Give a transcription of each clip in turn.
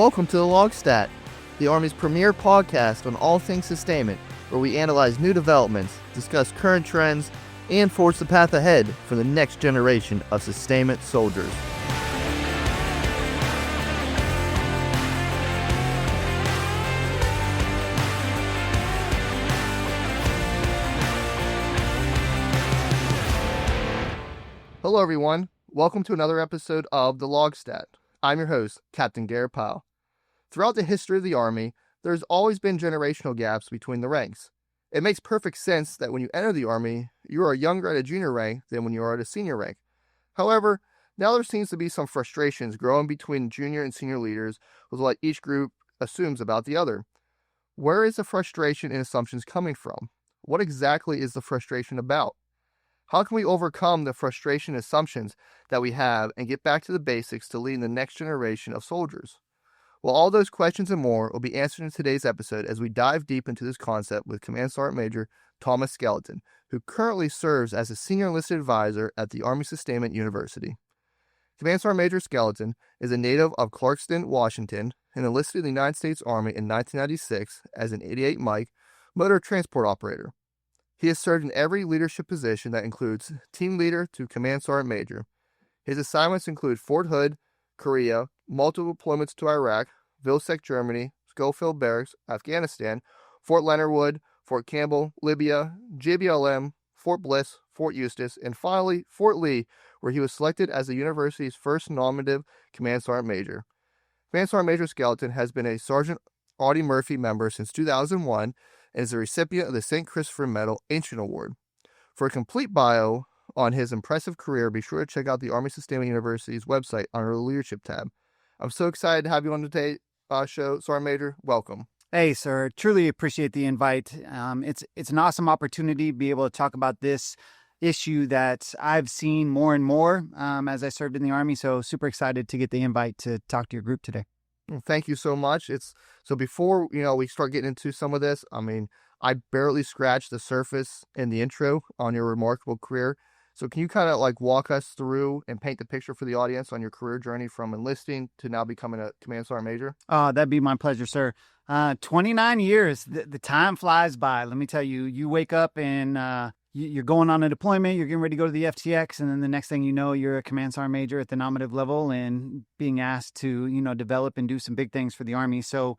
Welcome to the LOGSTAT, the Army's premier podcast on all things sustainment, where we analyze new developments, discuss current trends, and forge the path ahead for the next generation of sustainment soldiers. Hello everyone, welcome to another episode of the LOGSTAT. I'm your host, Captain Garett Pyle. Throughout the history of the Army, there's always been generational gaps between the ranks. It makes perfect sense that when you enter the Army, you are younger at a junior rank than when you are at a senior rank. However, now there seems to be some frustrations growing between junior and senior leaders with what each group assumes about the other. Where is the frustration and assumptions coming from? What exactly is the frustration about? How can we overcome the frustration assumptions that we have and get back to the basics to lead the next generation of soldiers? Well, all those questions and more will be answered in today's episode as we dive deep into this concept with Command Sergeant Major Thomas Skelton, who currently serves as a Senior Enlisted Advisor at the Army Sustainment University. Command Sergeant Major Skelton is a native of Clarkston, Washington, and enlisted in the United States Army in 1996 as an 88 Mike motor transport operator. He has served in every leadership position that includes team leader to Command Sergeant Major. His assignments include Fort Hood, Korea, multiple deployments to Iraq, Vilseck, Germany, Schofield Barracks, Afghanistan, Fort Leonard Wood, Fort Campbell, Libya, JBLM, Fort Bliss, Fort Eustis, and finally Fort Lee, where he was selected as the university's first nominative Command Sergeant Major. Command Sergeant Major Skelton has been a Sergeant Audie Murphy member since 2001 and is a recipient of the St. Christopher Medal Ancient Award. For a complete bio on his impressive career, be sure to check out the Army Sustainment University's website under the Leadership tab. I'm so excited to have you on today's show, Sergeant Major. Welcome. Hey, sir. Truly appreciate the invite. It's an awesome opportunity to be able to talk about this issue that I've seen more and more as I served in the Army. So super excited to get the invite to talk to your group today. Well, thank you so much. So before we start getting into some of this, I barely scratched the surface in the intro on your remarkable career. So can you kind of walk us through and paint the picture for the audience on your career journey from enlisting to now becoming a Command Sergeant Major? Oh, that'd be my pleasure, sir. 29 years. The time flies by. Let me tell you, you wake up and you're going on a deployment, you're getting ready to go to the FTX, and then the next thing you know, you're a Command Sergeant Major at the nominative level and being asked to, develop and do some big things for the Army. So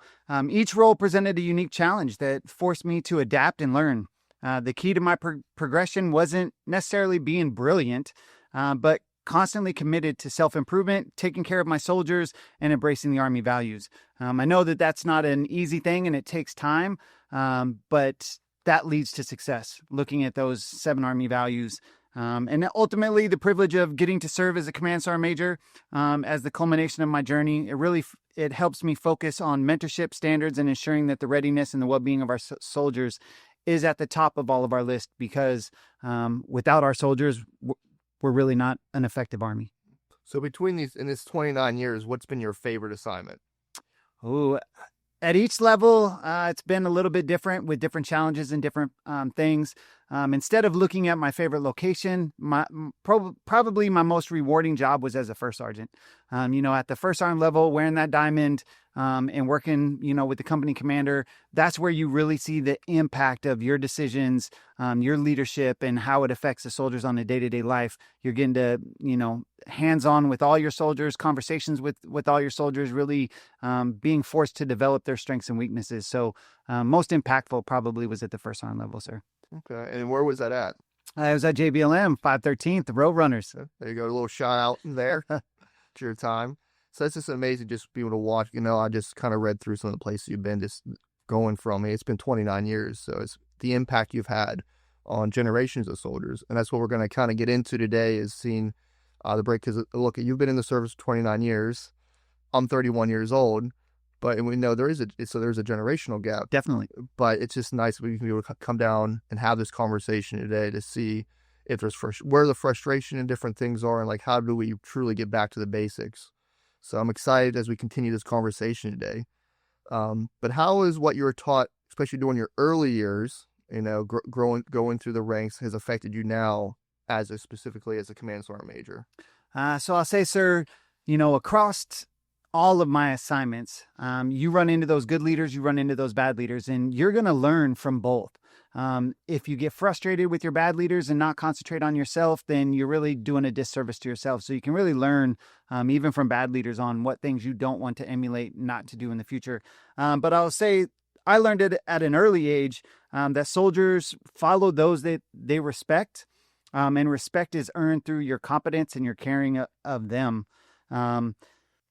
each role presented a unique challenge that forced me to adapt and learn. The key to my progression wasn't necessarily being brilliant, but constantly committed to self-improvement, taking care of my soldiers, and embracing the Army values. I know that that's not an easy thing and it takes time, but that leads to success, looking at those 7 Army values. And ultimately, the privilege of getting to serve as a Command Sergeant Major as the culmination of my journey, it helps me focus on mentorship standards and ensuring that the readiness and the well-being of our soldiers is at the top of all of our list, because without our soldiers, we're really not an effective Army. So between this 29 years, what's been your favorite assignment? Oh, at each level, it's been a little bit different with different challenges and different things. Instead of looking at my favorite location, probably my most rewarding job was as a first sergeant. At the first sergeant level, wearing that diamond and working, with the company commander, that's where you really see the impact of your decisions, your leadership, and how it affects the soldiers on a day-to-day life. You're getting to, hands-on with all your soldiers, conversations with all your soldiers, really being forced to develop their strengths and weaknesses. So most impactful probably was at the first sergeant level, sir. Okay. And where was that at? I was at JBLM, 513th, the Road Runners. There you go. A little shout out there to your time. So it's just amazing just to be able to watch. I just kind of read through some of the places you've been, just going from, it's been 29 years. So it's the impact you've had on generations of soldiers. And that's what we're going to kind of get into today, is seeing the break. Because look, you've been in the service for 29 years. I'm 31 years old. But we know there's a generational gap. Definitely. But it's just nice we can be able to come down and have this conversation today to see if there's where the frustration and different things are, and how do we truly get back to the basics. So I'm excited as we continue this conversation today. But how is what you were taught, especially during your early years, going through the ranks, has affected you now specifically as a Command Sergeant Major? So I'll say, sir, across all of my assignments, you run into those good leaders, you run into those bad leaders, and you're going to learn from both. If you get frustrated with your bad leaders and not concentrate on yourself, then you're really doing a disservice to yourself. So you can really learn, even from bad leaders, on what things you don't want to emulate, not to do in the future. But I'll say I learned it at an early age, that soldiers follow those that they respect, and respect is earned through your competence and your caring of them.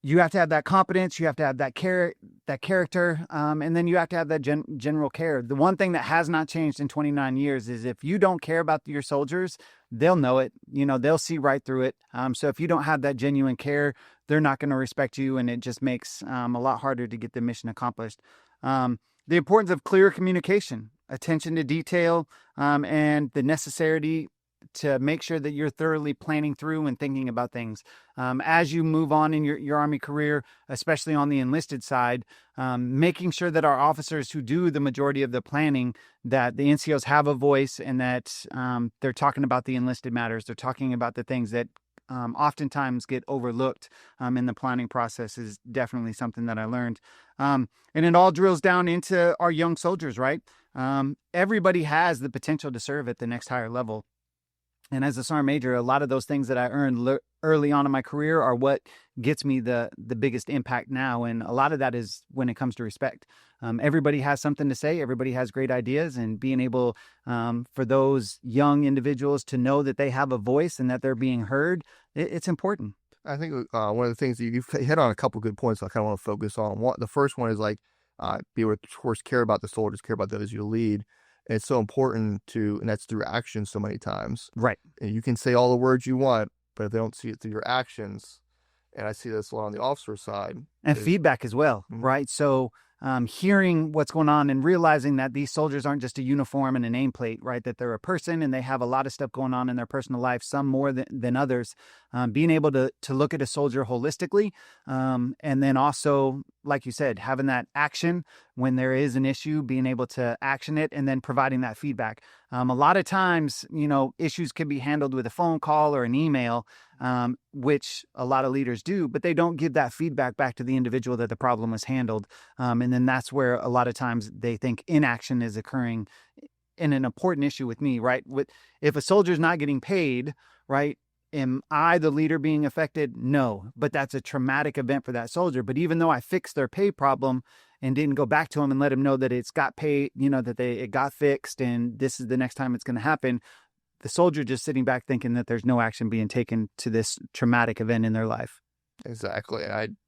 You have to have that competence, you have to have that character, and then you have to have that general care. The one thing that has not changed in 29 years is if you don't care about your soldiers, they'll know it. They'll see right through it. So if you don't have that genuine care, they're not going to respect you, and it just makes a lot harder to get the mission accomplished. The importance of clear communication, attention to detail, and the necessity to make sure that you're thoroughly planning through and thinking about things. As you move on in your Army career, especially on the enlisted side, making sure that our officers who do the majority of the planning, that the NCOs have a voice, and that they're talking about the enlisted matters. They're talking about the things that oftentimes get overlooked in the planning process is definitely something that I learned. And it all drills down into our young soldiers, right? Everybody has the potential to serve at the next higher level. And as a sergeant major, a lot of those things that I earned early on in my career are what gets me the biggest impact now. And a lot of that is when it comes to respect. Everybody has something to say. Everybody has great ideas, and being able for those young individuals to know that they have a voice and that they're being heard, it's important. I think one of the things that you've hit on a couple good points I kind of want to focus on. The first one is be able to, of course, care about the soldiers, care about those you lead. And it's so important and that's through action so many times. Right. And you can say all the words you want, but if they don't see it through your actions, and I see this a lot on the officer side. And feedback as well, right? So hearing what's going on and realizing that these soldiers aren't just a uniform and a nameplate, right? That they're a person and they have a lot of stuff going on in their personal life, some more than others. Being able to look at a soldier holistically, and then also, like you said, having that action when there is an issue, being able to action it, and then providing that feedback. A lot of times, issues can be handled with a phone call or an email, which a lot of leaders do, but they don't give that feedback back to the individual that the problem was handled. And then that's where a lot of times they think inaction is occurring. In an important issue with me, right? If a soldier's not getting paid, right? Am I the leader being affected? No, but that's a traumatic event for that soldier. But even though I fixed their pay problem and didn't go back to him and let him know that it's got paid, that it got fixed and this is the next time it's going to happen, the soldier just sitting back thinking that there's no action being taken to this traumatic event in their life. Exactly.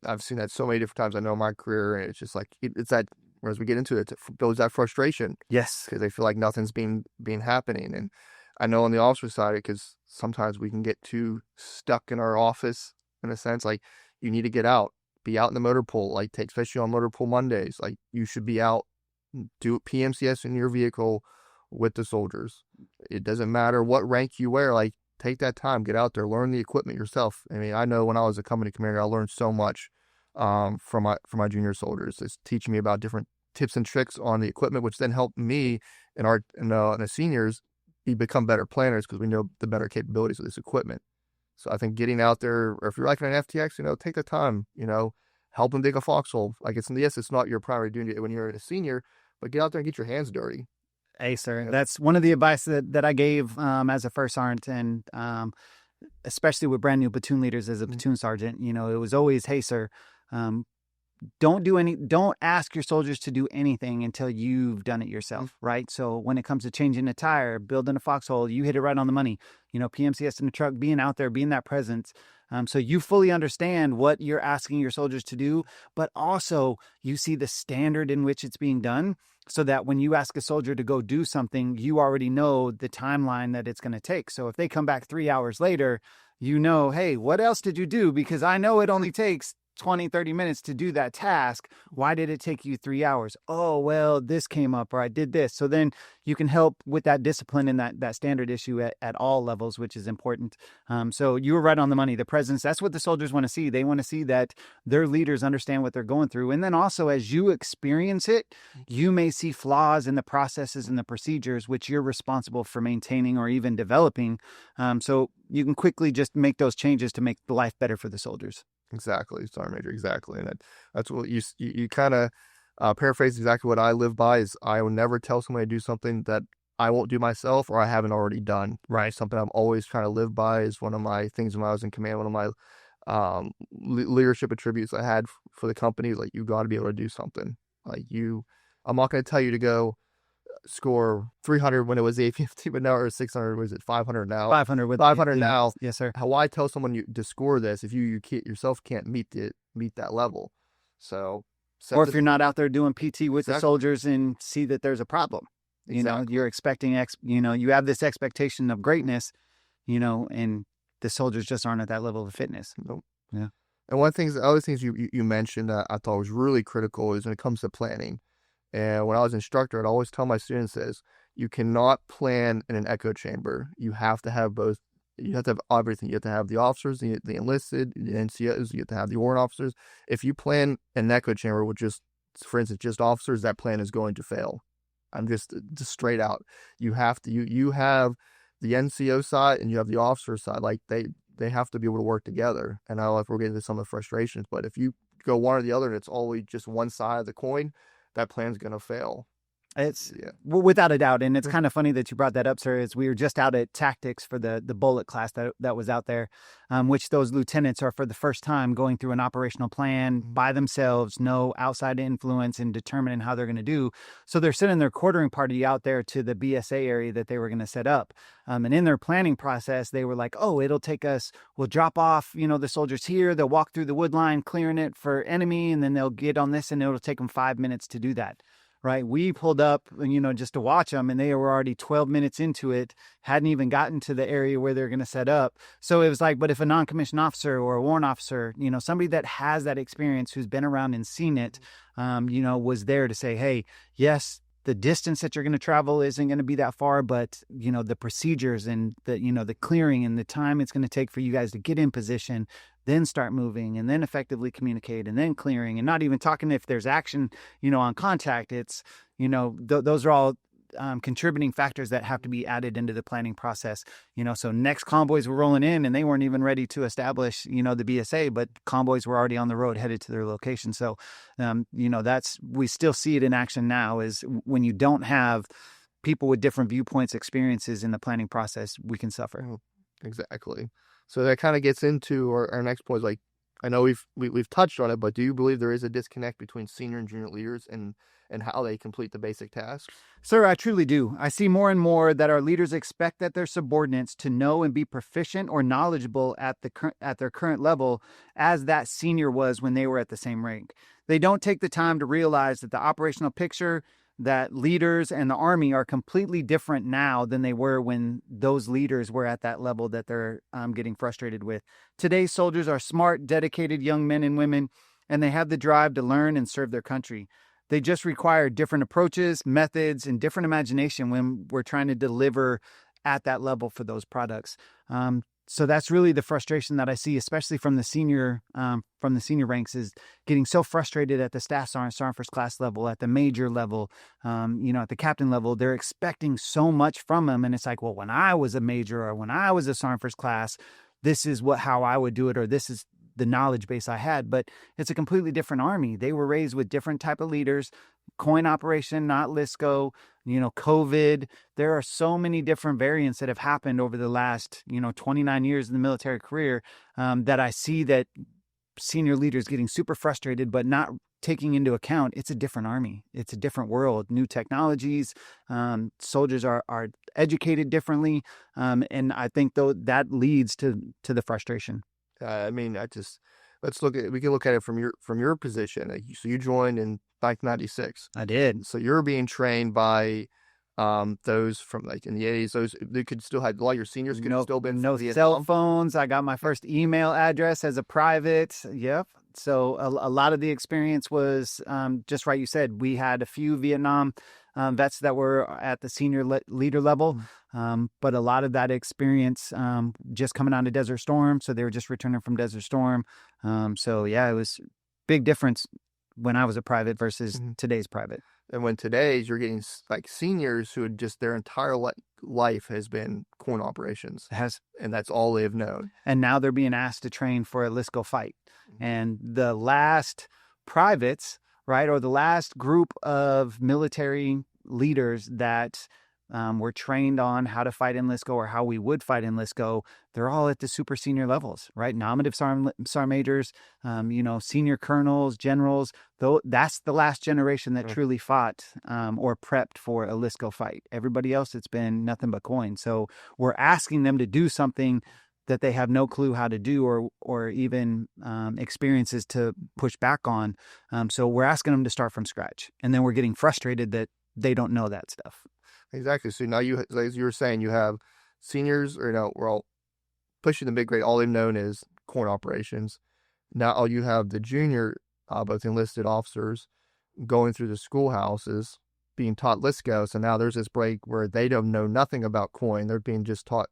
I've seen that so many different times. I know in my career, and it's just like, it's that, as we get into it, it builds that frustration. Yes. Because they feel like nothing's being happening. And I know on the officer side, because sometimes we can get too stuck in our office in a sense, like you need to get out, be out in the motor pool, especially on motor pool Mondays, like you should be out, do PMCS in your vehicle with the soldiers. It doesn't matter what rank you wear, take that time, get out there, learn the equipment yourself. I mean, I know when I was a company commander, I learned so much from my junior soldiers. It's teaching me about different tips and tricks on the equipment, which then helped me and the seniors become better planners because we know the better capabilities of this equipment. So I think getting out there, or if you're like an FTX, take the time, help them dig a foxhole. It's not your primary duty when you're a senior, but get out there and get your hands dirty. Hey, sir, that's one of the advice that I gave as a first sergeant, and especially with brand new platoon leaders as a platoon sergeant. It was always, hey, sir, don't ask your soldiers to do anything until you've done it yourself, right? So when it comes to changing a tire, building a foxhole, you hit it right on the money. PMCS in the truck, being out there, being that presence. So you fully understand what you're asking your soldiers to do, but also you see the standard in which it's being done, so that when you ask a soldier to go do something, you already know the timeline that it's going to take. So if they come back 3 hours later, hey, what else did you do? Because I know it only takes 20, 30 minutes to do that task. Why did it take you 3 hours? Oh, well, this came up, or I did this. So then you can help with that discipline and that standard issue at all levels, which is important. So you were right on the money. The presence, that's what the soldiers want to see. They want to see that their leaders understand what they're going through. And then also, as you experience it, you may see flaws in the processes and the procedures, which you're responsible for maintaining or even developing. So you can quickly just make those changes to make life better for the soldiers. Exactly, Sergeant Major, exactly. And that's what you kind of paraphrase exactly what I live by is I will never tell somebody to do something that I won't do myself or I haven't already done. Right. Something I'm always trying to live by is one of my things when I was in command, one of my leadership attributes I had for the company. Like, you got to be able to do something. I'm not going to tell you to go score 300 when it was 850, but now, or 600, was it 500 now? 500 with 500 now. Yes, sir. How I tell someone to score this if you yourself can't meet that level. So, or if you're not out there doing PT with the soldiers and see that there's a problem, you're expecting, you have this expectation of greatness, and the soldiers just aren't at that level of fitness. Nope. Yeah. And one of the other things you mentioned that I thought was really critical is when it comes to planning. And when I was instructor, I'd always tell my students this: you cannot plan in an echo chamber. You have to have both. You have to have everything. You have to have the officers, the enlisted, the NCOs. You have to have the warrant officers. If you plan an echo chamber with for instance, just officers, that plan is going to fail. I'm just straight out. You have to. You have the NCO side and you have the officer side. Like, they have to be able to work together. And I don't know if we're getting into some of the frustrations, but if you go one or the other and it's always just one side of the coin, that plan's going to fail. It's without a doubt. And it's kind of funny that you brought that up, sir, is we were just out at tactics for the bullet class that was out there, which those lieutenants are for the first time going through an operational plan by themselves, no outside influence, and determining how they're going to do. So they're sending their quartering party out there to the BSA area that they were going to set up. And in their planning process, they were like, we'll drop off, the soldiers here. They'll walk through the wood line, clearing it for enemy. And then they'll get on this and it'll take them 5 minutes to do that. Right. We pulled up, just to watch them, and they were already 12 minutes into it, hadn't even gotten to the area where they're going to set up. So it was like, but if a non-commissioned officer or a warrant officer, somebody that has that experience, who's been around and seen it, was there to say, hey, yes, the distance that you're going to travel isn't going to be that far, but, the procedures and the clearing and the time it's going to take for you guys to get in position, then start moving, and then effectively communicate, and then clearing, and not even talking if there's action, on contact. It's, those are all contributing factors that have to be added into the planning process. So next convoys were rolling in and they weren't even ready to establish, the BSA, but convoys were already on the road headed to their location. So, we still see it in action now, is when you don't have people with different viewpoints, experiences in the planning process, we can suffer. Exactly. So that kind of gets into our next point. Like, I know we've touched on it, but do you believe there is a disconnect between senior and junior leaders and how they complete the basic tasks? Sir, I truly do. I see more and more that our leaders expect that their subordinates to know and be proficient or knowledgeable at their current level as that senior was when they were at the same rank. They don't take the time to realize that the operational picture, that leaders and the Army are completely different now than they were when those leaders were at that level that they're getting frustrated with. Today's soldiers are smart, dedicated young men and women, and they have the drive to learn and serve their country. They just require different approaches, methods, and different imagination when we're trying to deliver at that level for those products. So that's really the frustration that I see, especially from the senior ranks, is getting so frustrated at the staff sergeant first class level, at the major level, at the captain level. They're expecting so much from them, and it's like, well, when I was a major or when I was a sergeant first class, this is how I would do it, or this is the knowledge base I had. But it's a completely different Army. They were raised with different type of leaders. Coin operation, not LISCO, COVID. There are so many different variants that have happened over the last, 29 years in the military career, that I see that senior leaders getting super frustrated, but not taking into account it's a different Army. It's a different world, new technologies. Soldiers are educated differently. And I think that leads to the frustration. We can look at it from your position. So you joined in 1996. I did. So you're being trained by those from like in the 80s. Those they could still have a lot of your seniors could still been no cell phones. I got my first email address as a private. Yep. So a lot of the experience was just right. You said we had a few Vietnam vets that were at the senior leader level, but a lot of that experience just coming out of Desert Storm. So they were just returning from Desert Storm. So yeah, it was big difference. when I was a private versus Mhm. today's private. And when today's, you're getting like seniors who had just their entire life has been coin operations, It has, and that's all they've known. and now they're being asked to train for a LISCO fight. Mhm. And the last privates, right, or the last group of military leaders that were trained on how to fight in LISCO or how we would fight in LISCO, they're all at the super senior levels, right? Nominative SAR majors, senior colonels, generals. Though that's the last generation that truly fought or prepped for a LISCO fight. Everybody else, it's been nothing but coin. So we're asking them to do something that they have no clue how to do or even experiences to push back on. So we're asking them to start from scratch. And then we're getting frustrated that they don't know that stuff. Exactly. So now you, as you were saying, you have seniors, or we're all pushing the big grade. All they've known is coin operations. Now you have the junior, both enlisted officers, going through the schoolhouses, being taught LISCO. So now there's this break where they don't know nothing about coin. They're being just taught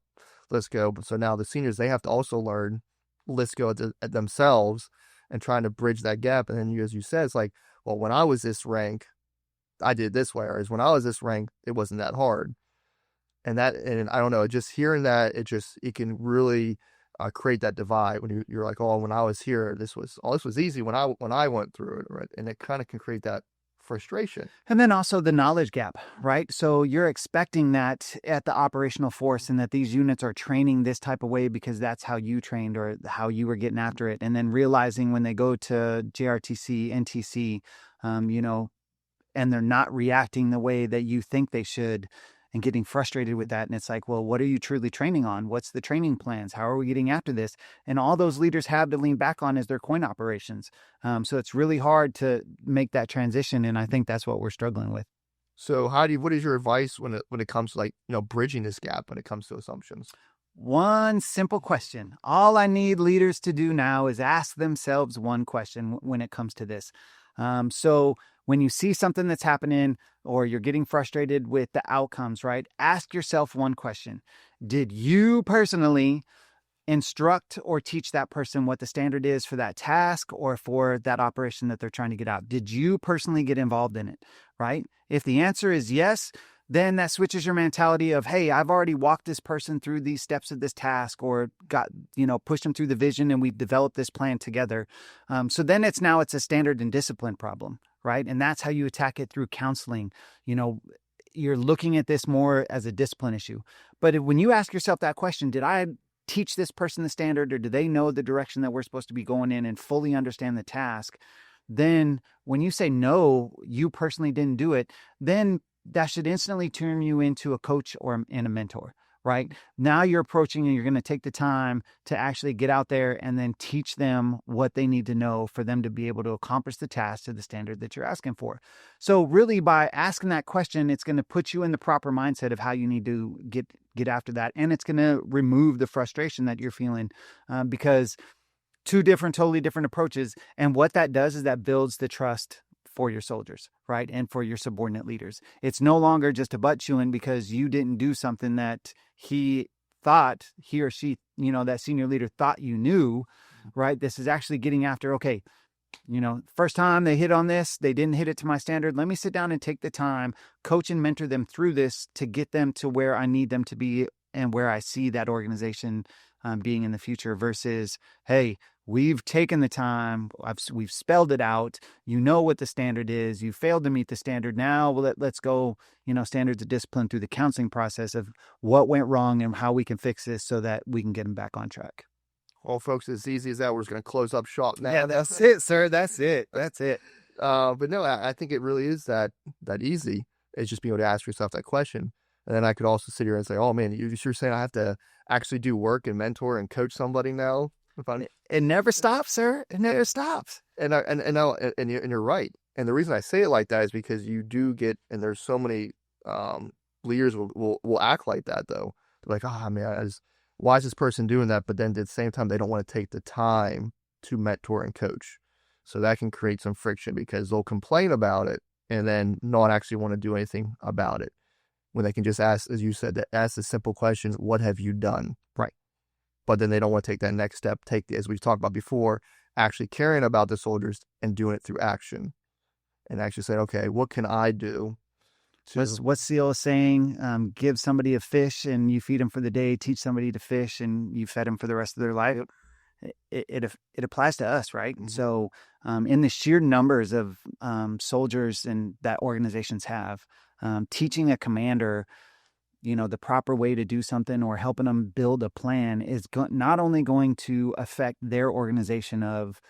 LISCO. But so now the seniors, they have to also learn LISCO at themselves and trying to bridge that gap. And then you, as you said, it's like, well, when I was this rank, I did this way, whereas when I was this rank, it wasn't that hard. And I don't know, just hearing that, it can really create that divide when you're like, oh, when I was here, this was easy when I went through it, right? And it kind of can create that frustration. And then also the knowledge gap, right? So you're expecting that at the operational force and that these units are training this type of way because that's how you trained or how you were getting after it. And then realizing when they go to JRTC, NTC, and they're not reacting the way that you think they should and getting frustrated with that. And it's like, well, what are you truly training on? What's the training plans? How are we getting after this? And all those leaders have to lean back on is their coin operations. So it's really hard to make that transition. And I think that's what we're struggling with. So what is your advice when it comes to like, bridging this gap when it comes to assumptions? One simple question. All I need leaders to do now is ask themselves one question when it comes to this. So when you see something that's happening or you're getting frustrated with the outcomes, right? Ask yourself one question. Did you personally instruct or teach that person what the standard is for that task or for that operation that they're trying to get out? Did you personally get involved in it, right? If the answer is yes, then that switches your mentality of, hey, I've already walked this person through these steps of this task or pushed them through the vision and we've developed this plan together. So then it's a standard and discipline problem, right? And that's how you attack it through counseling. You're looking at this more as a discipline issue. But when you ask yourself that question, did I teach this person the standard or do they know the direction that we're supposed to be going in and fully understand the task? Then when you say no, you personally didn't do it, then that should instantly turn you into a coach and a mentor, right? Now you're approaching and you're going to take the time to actually get out there and then teach them what they need to know for them to be able to accomplish the task to the standard that you're asking for. So really by asking that question, it's going to put you in the proper mindset of how you need to get after that. And it's going to remove the frustration that you're feeling because totally different approaches. And what that does is that builds the trust for your soldiers, right? And for your subordinate leaders. It's no longer just a butt chewing because you didn't do something that he or she, that senior leader thought you knew, right? This is actually getting after, okay, first time they hit on this, they didn't hit it to my standard. Let me sit down and take the time, coach and mentor them through this to get them to where I need them to be and where I see that organization being in the future versus, hey, we've taken the time, we've spelled it out, what the standard is, you failed to meet the standard, now let's go, standards of discipline through the counseling process of what went wrong and how we can fix this so that we can get them back on track. Well, folks, as easy as that, we're just going to close up shop now. Yeah, that's it, sir. That's it. But no, I think it really is that easy. It's just being able to ask yourself that question. And then I could also sit here and say, oh man, you're saying I have to actually do work and mentor and coach somebody now? It never stops, sir. It never stops. And you're right. And the reason I say it like that is because you do get, and there's so many leaders will act like that though. They're like, oh man, why is this person doing that? But then at the same time, they don't want to take the time to mentor and coach. So that can create some friction because they'll complain about it and then not actually want to do anything about it. When they can just ask, as you said, ask the simple question, what have you done? Right. But then they don't want to take that next step, as we've talked about before, actually caring about the soldiers and doing it through action, and actually saying, okay, what can I do? What's the old saying? Give somebody a fish and you feed them for the day. Teach somebody to fish and you fed them for the rest of their life. It applies to us, right? Mm-hmm. So, in the sheer numbers of soldiers and that organizations have, teaching a commander, the proper way to do something or helping them build a plan is not only going to affect their organization of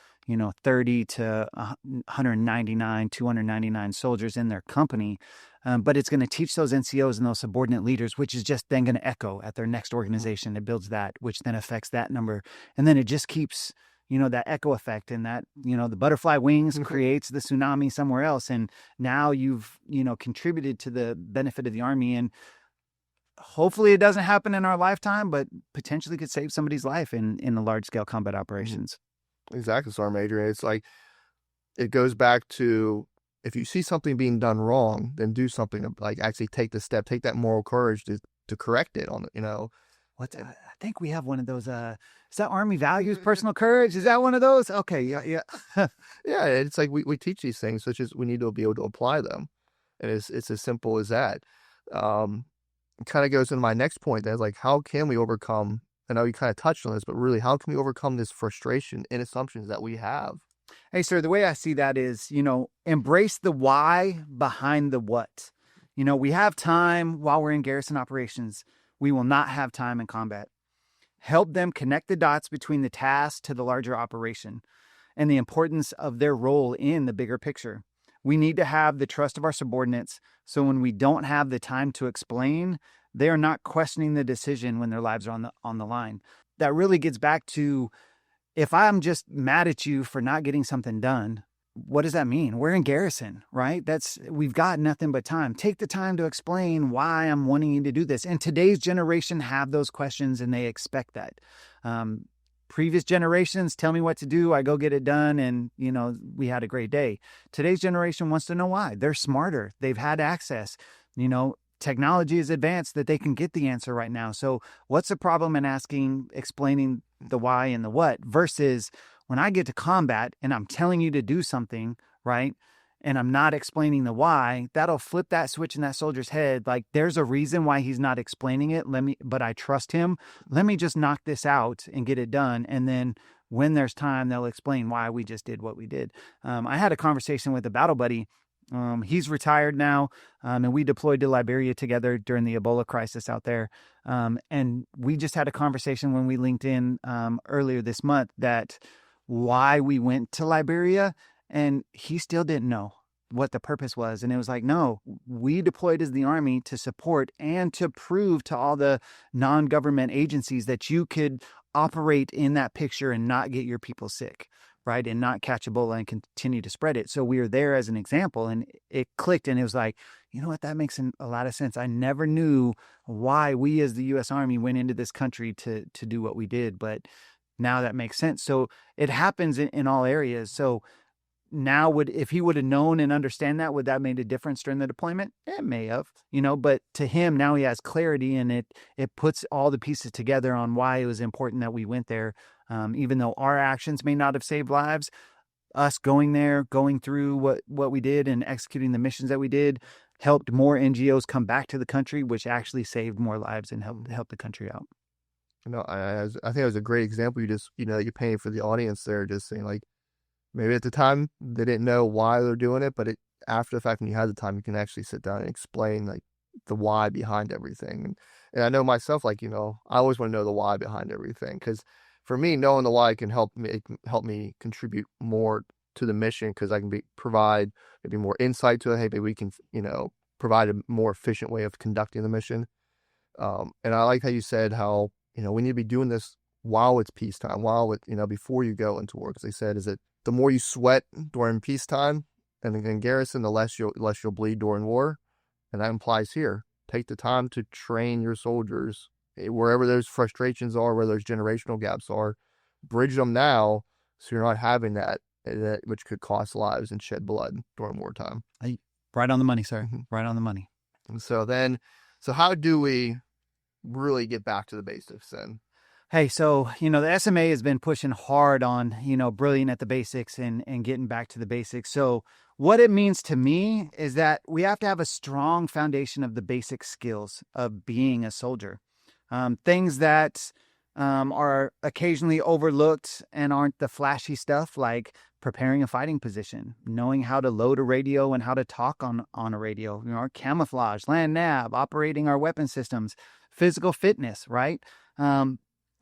30 to 199, 299 soldiers in their company, but it's going to teach those NCOs and those subordinate leaders, which is just then going to echo at their next organization. It builds that, which then affects that number. And then it just keeps, that echo effect, and that, the butterfly wings creates the tsunami somewhere else. And now you've, contributed to the benefit of the Army. And hopefully it doesn't happen in our lifetime, but potentially could save somebody's life in the large scale combat operations. Exactly, Sergeant Major. It's like, it goes back to, if you see something being done wrong, then do something, like actually take the step, take that moral courage to correct it on, I think we have one of those, is that Army values, personal courage? Is that one of those? Okay. Yeah. Yeah. It's like, we teach these things, such as we need to be able to apply them. And it's as simple as that. It kind of goes into my next point. That's like, how can we overcome, I know you kind of touched on this, but really, how can we overcome this frustration and assumptions that we have? Hey, sir, the way I see that is, embrace the why behind the what. We have time while we're in garrison operations. We will not have time in combat. Help them connect the dots between the task to the larger operation and the importance of their role in the bigger picture. We need to have the trust of our subordinates, so when we don't have the time to explain, they are not questioning the decision when their lives are on the line. That really gets back to, if I'm just mad at you for not getting something done, what does that mean? We're in garrison, right? We've got nothing but time. Take the time to explain why I'm wanting you to do this. And today's generation have those questions and they expect that. Previous generations, tell me what to do, I go get it done, and, we had a great day. Today's generation wants to know why. They're smarter. They've had access. Technology is advanced that they can get the answer right now. So what's the problem in explaining the why and the what, versus when I get to combat and I'm telling you to do something, right? And I'm not explaining the why, that'll flip that switch in that soldier's head. Like, there's a reason why he's not explaining it. But I trust him. Let me just knock this out and get it done. And then when there's time, they'll explain why we just did what we did. I had a conversation with a battle buddy. He's retired now, and we deployed to Liberia together during the Ebola crisis out there. And we just had a conversation when we linked in earlier this month that why we went to Liberia, and he still didn't know what the purpose was. And it was like, no, we deployed as the Army to support and to prove to all the non-government agencies that you could operate in that picture and not get your people sick, right? And not catch Ebola and continue to spread it. So we were there as an example, and it clicked, and it was like, you know what, that makes a lot of sense. I never knew why we as the U.S. Army went into this country to do what we did, but now that makes sense. So it happens in all areas. So now if he would have known and understand that, would that have made a difference during the deployment? It may have, but to him, now he has clarity, and it puts all the pieces together on why it was important that we went there. Even though our actions may not have saved lives, us going there, going through what we did and executing the missions that we did, helped more NGOs come back to the country, which actually saved more lives and helped the country out. I think it was a great example. You just, you're painting for the audience there, just saying, like, maybe at the time they didn't know why they're doing it, but after the fact, when you have the time, you can actually sit down and explain, like, the why behind everything. And I know myself, like, I always want to know the why behind everything, because for me, knowing the why can help me contribute more to the mission, because I can provide maybe more insight to it. Hey, maybe we can, provide a more efficient way of conducting the mission. And I like how you said how, we need to be doing this while it's peacetime, before you go into war. Because they said, is that the more you sweat during peacetime and in garrison, the less you'll bleed during war. And that implies here, take the time to train your soldiers wherever those frustrations are, where those generational gaps are, bridge them now, so you're not having that which could cost lives and shed blood during wartime. Right on the money, sir. Right on the money. And so how do we really get back to the basics then? Hey, so, the SMA has been pushing hard on, brilliant at the basics and getting back to the basics. So what it means to me is that we have to have a strong foundation of the basic skills of being a soldier. Things that are occasionally overlooked and aren't the flashy stuff, like preparing a fighting position, knowing how to load a radio and how to talk on a radio, our camouflage, land nav, operating our weapon systems, physical fitness, right?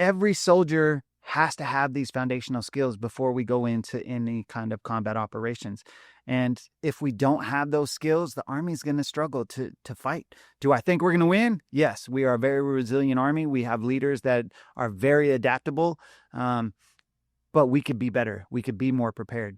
Every soldier has to have these foundational skills before we go into any kind of combat operations. And if we don't have those skills, the Army's going to struggle to fight. Do I think we're going to win? Yes, we are a very resilient Army. We have leaders that are very adaptable, but we could be better. We could be more prepared.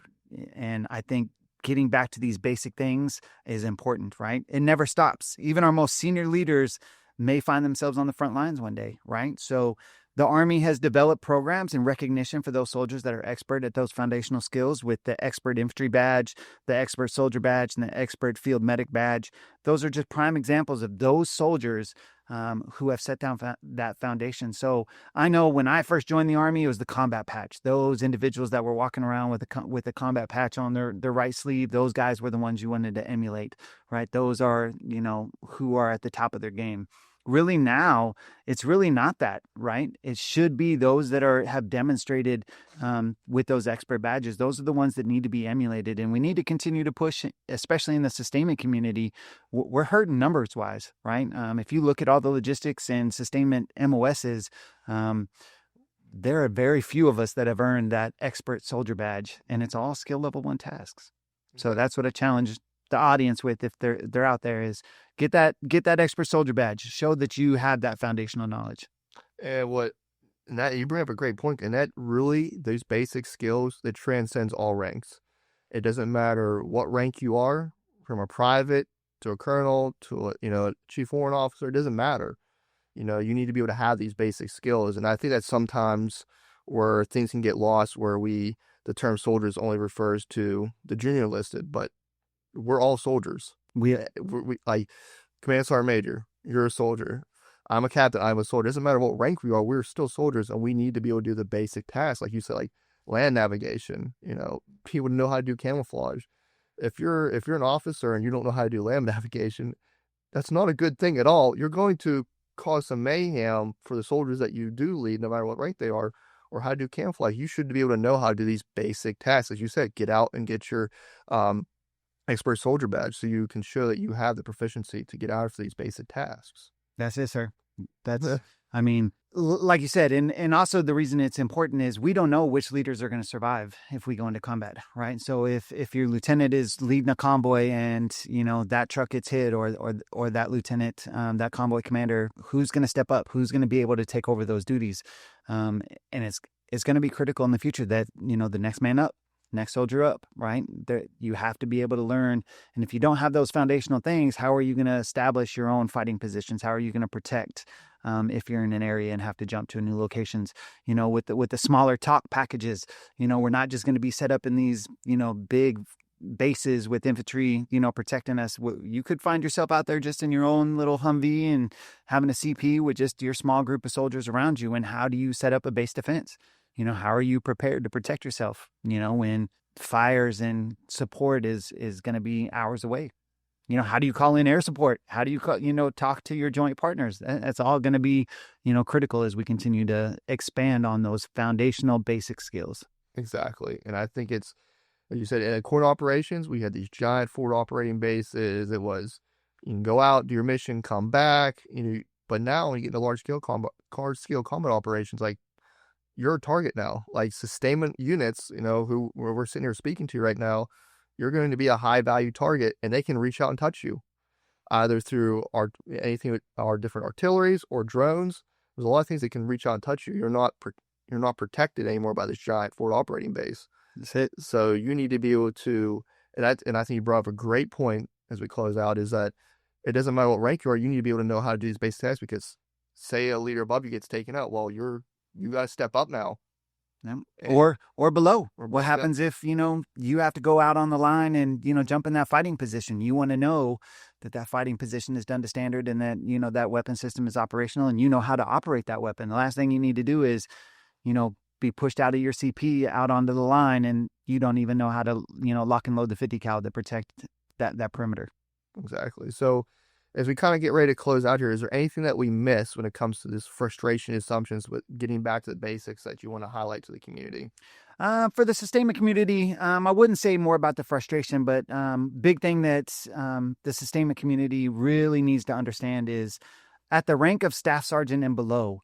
And I think getting back to these basic things is important, right? It never stops. Even our most senior leaders may find themselves on the front lines one day, right? So the Army has developed programs in recognition for those soldiers that are expert at those foundational skills with the expert infantry badge, the expert soldier badge, and the expert field medic badge. Those are just prime examples of those soldiers who have set down that foundation. So I know when I first joined the Army, it was the combat patch. Those individuals that were walking around with the combat patch on their right sleeve, those guys were the ones you wanted to emulate, right? Those are, who are at the top of their game. Really now, it's really not that, right? It should be those that have demonstrated with those expert badges. Those are the ones that need to be emulated. And we need to continue to push, especially in the sustainment community. We're hurting numbers wise, right? If you look at all the logistics and sustainment MOSs, there are very few of us that have earned that expert soldier badge, and it's all skill level 1 tasks. So that's what I challenge the audience with, if they're out there, is get that expert soldier badge. Show that you have that foundational knowledge. And that you bring up a great point, and that really, those basic skills, that transcends all ranks. It doesn't matter what rank you are, from a private to a colonel to a chief warrant officer. It doesn't matter. You need to be able to have these basic skills, and I think that sometimes where things can get lost, where the term soldiers only refers to the junior enlisted, but we're all soldiers. We like command sergeant major, you're a soldier. I'm a captain, I'm a soldier. It doesn't matter what rank we are, we're still soldiers, and we need to be able to do the basic tasks, like you said, like land navigation. People know how to do camouflage. If you're an officer and you don't know how to do land navigation, that's not a good thing at all. You're going to cause some mayhem for the soldiers that you do lead, no matter what rank they are, or how to do camouflage. You should be able to know how to do these basic tasks. As you said, get out and get your expert soldier badge so you can show that you have the proficiency to get out for these basic tasks. That's it, sir. Like you said, and also the reason it's important is we don't know which leaders are going to survive if we go into combat, right? So if your lieutenant is leading a convoy and that truck gets hit, or that lieutenant, that convoy commander, who's going to step up? Who's going to be able to take over those duties? And it's going to be critical in the future that the next man up, next soldier up, right? You have to be able to learn. And if you don't have those foundational things, how are you going to establish your own fighting positions? How are you going to protect if you're in an area and have to jump to new locations? With the smaller talk packages, we're not just going to be set up in these, big bases with infantry, protecting us. You could find yourself out there just in your own little Humvee and having a CP with just your small group of soldiers around you. And how do you set up a base defense? How are you prepared to protect yourself, when fires and support is going to be hours away? How do you call in air support? How do you talk to your joint partners? That's all going to be, critical as we continue to expand on those foundational basic skills. Exactly. And I think it's, like you said, in court operations, we had these giant forward operating bases. It was, you can go out, do your mission, come back, but now when you get into large scale combat operations, like, you're a target now. Like sustainment units, who we're sitting here speaking to right now, you're going to be a high value target, and they can reach out and touch you, either through anything with our different artilleries or drones. There's a lot of things that can reach out and touch you. You're not protected anymore by this giant forward operating base. That's it. So you need to be able to, and I think you brought up a great point as we close out, is that it doesn't matter what rank you are. You need to be able to know how to do these basic tasks, because say a leader above you gets taken out, well, you got to step up now. Or below. What happens if, you have to go out on the line and, jump in that fighting position? You want to know that fighting position is done to standard, and that, that weapon system is operational, and you know how to operate that weapon. The last thing you need to do is, be pushed out of your CP out onto the line, and you don't even know how to, lock and load the 50 cal to protect that perimeter. Exactly. So as we kind of get ready to close out here, is there anything that we miss when it comes to this frustration assumptions with getting back to the basics that you want to highlight to the community? For the sustainment community, I wouldn't say more about the frustration, but big thing that the sustainment community really needs to understand is at the rank of staff sergeant and below,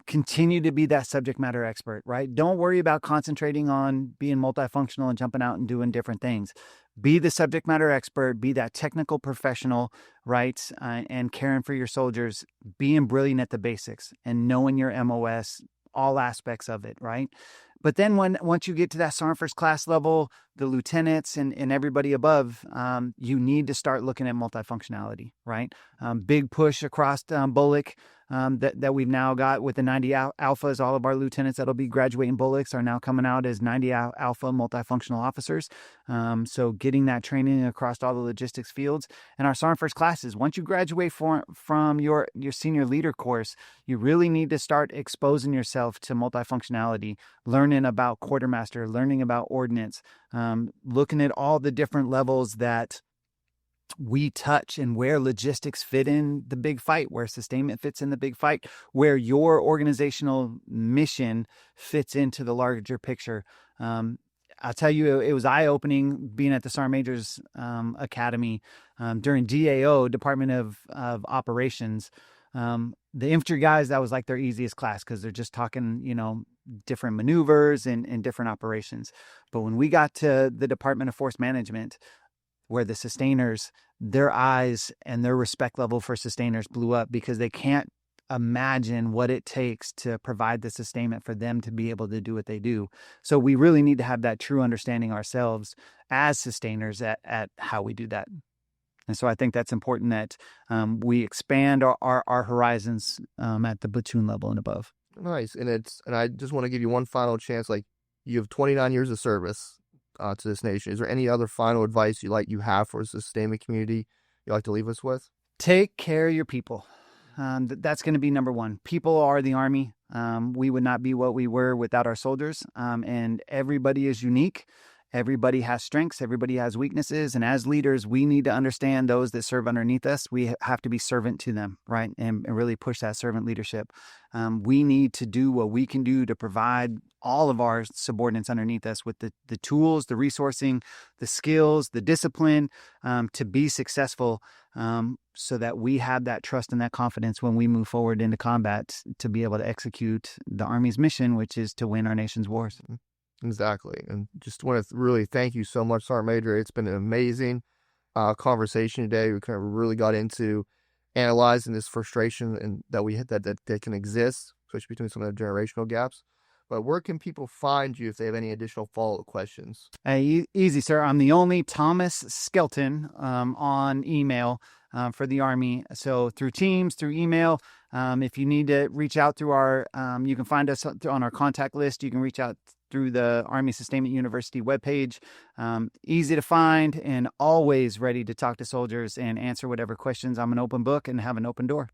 continue to be that subject matter expert, right? Don't worry about concentrating on being multifunctional and jumping out and doing different things. Be the subject matter expert, be that technical professional, right? And caring for your soldiers, being brilliant at the basics and knowing your MOS, all aspects of it, right? But then once you get to that Sergeant First Class level, the lieutenants and everybody above, you need to start looking at multifunctionality, right? Big push across Bullock that we've now got with the 90 Alphas. All of our lieutenants that'll be graduating Bullocks are now coming out as 90 Alpha multifunctional officers. So getting that training across all the logistics fields. And our Sergeant First Classes, once you graduate from your senior leader course, you really need to start exposing yourself to multifunctionality, learning about quartermaster, learning about ordnance, looking at all the different levels that we touch and where logistics fit in the big fight, where sustainment fits in the big fight, where your organizational mission fits into the larger picture. I'll tell you, it was eye-opening being at the Sergeant Major's Academy during DAO, Department of Operations. The infantry guys, that was like their easiest class because they're just talking, different maneuvers and different operations. But when we got to the Department of Force Management, where the sustainers, their eyes and their respect level for sustainers blew up because they can't imagine what it takes to provide the sustainment for them to be able to do what they do. So we really need to have that true understanding ourselves as sustainers at how we do that. And so I think that's important that we expand our horizons at the platoon level and above. Nice. And I just want to give you one final chance. Like, you have 29 years of service to this nation. Is there any other final advice you have for the sustainment community you'd like to leave us with? Take care of your people. That's going to be number one. People are the Army. We would not be what we were without our soldiers. And everybody is unique. Everybody has strengths. Everybody has weaknesses. And as leaders, we need to understand those that serve underneath us. We have to be servant to them, right? And really push that servant leadership. We need to do what we can do to provide all of our subordinates underneath us with the tools, the resourcing, the skills, the discipline to be successful, so that we have that trust and that confidence when we move forward into combat to be able to execute the Army's mission, which is to win our nation's wars. Exactly. And just want to really thank you so much, Sergeant Major. It's been an amazing conversation today. We kind of really got into analyzing this frustration and that can exist, especially between some of the generational gaps. But where can people find you if they have any additional follow-up questions? Easy, sir. I'm the only Thomas Skelton on email for the Army. So through Teams, through email. If you need to reach out through you can find us on our contact list. You can reach out through the Army Sustainment University webpage. Easy to find and always ready to talk to soldiers and answer whatever questions. I'm an open book and have an open door.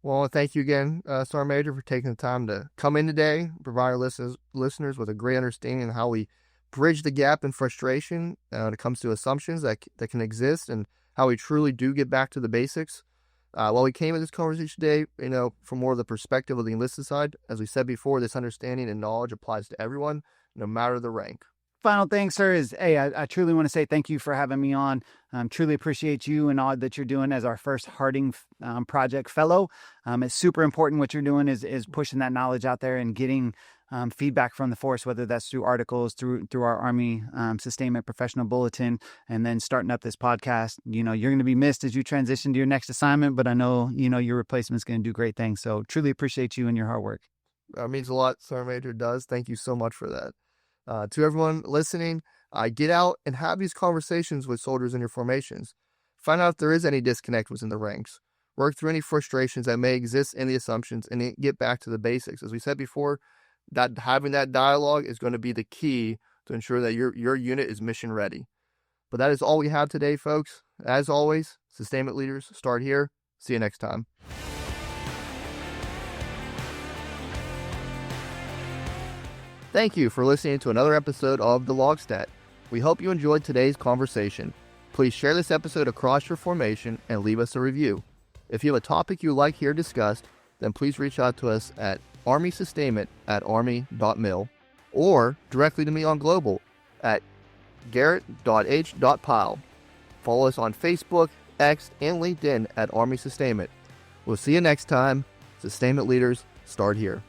Well, thank you again, Sergeant Major, for taking the time to come in today, provide our listeners with a great understanding of how we bridge the gap in frustration when it comes to assumptions that can exist and how we truly do get back to the basics. While we came at this conversation today, from more of the perspective of the enlisted side, as we said before, this understanding and knowledge applies to everyone, no matter the rank. Final thing, sir, is, hey, I truly want to say thank you for having me on. Truly appreciate you and all that you're doing as our first Harding Project Fellow. It's super important what you're doing is pushing that knowledge out there and getting feedback from the force, whether that's through articles, through our Army Sustainment Professional Bulletin, and then starting up this podcast. You're going to be missed as you transition to your next assignment, but I know, your replacement's going to do great things. So truly appreciate you and your hard work. That means a lot, Sergeant Major. Does. Thank you so much for that. To everyone listening, get out and have these conversations with soldiers in your formations. Find out if there is any disconnect within the ranks. Work through any frustrations that may exist in the assumptions and get back to the basics. As we said before, that having that dialogue is going to be the key to ensure that your unit is mission ready. But that is all we have today, folks. As always, Sustainment leaders start here. See you next time. Thank you for listening to another episode of the LOGSTAT. We hope you enjoyed today's conversation. Please share this episode across your formation and leave us a review. If you have a topic you'd like here discussed, then please reach out to us at armysustainment@army.mil or directly to me on Global at garett.h.pyle. Follow us on Facebook, X, and LinkedIn at Army Sustainment. We'll see you next time. Sustainment leaders start here.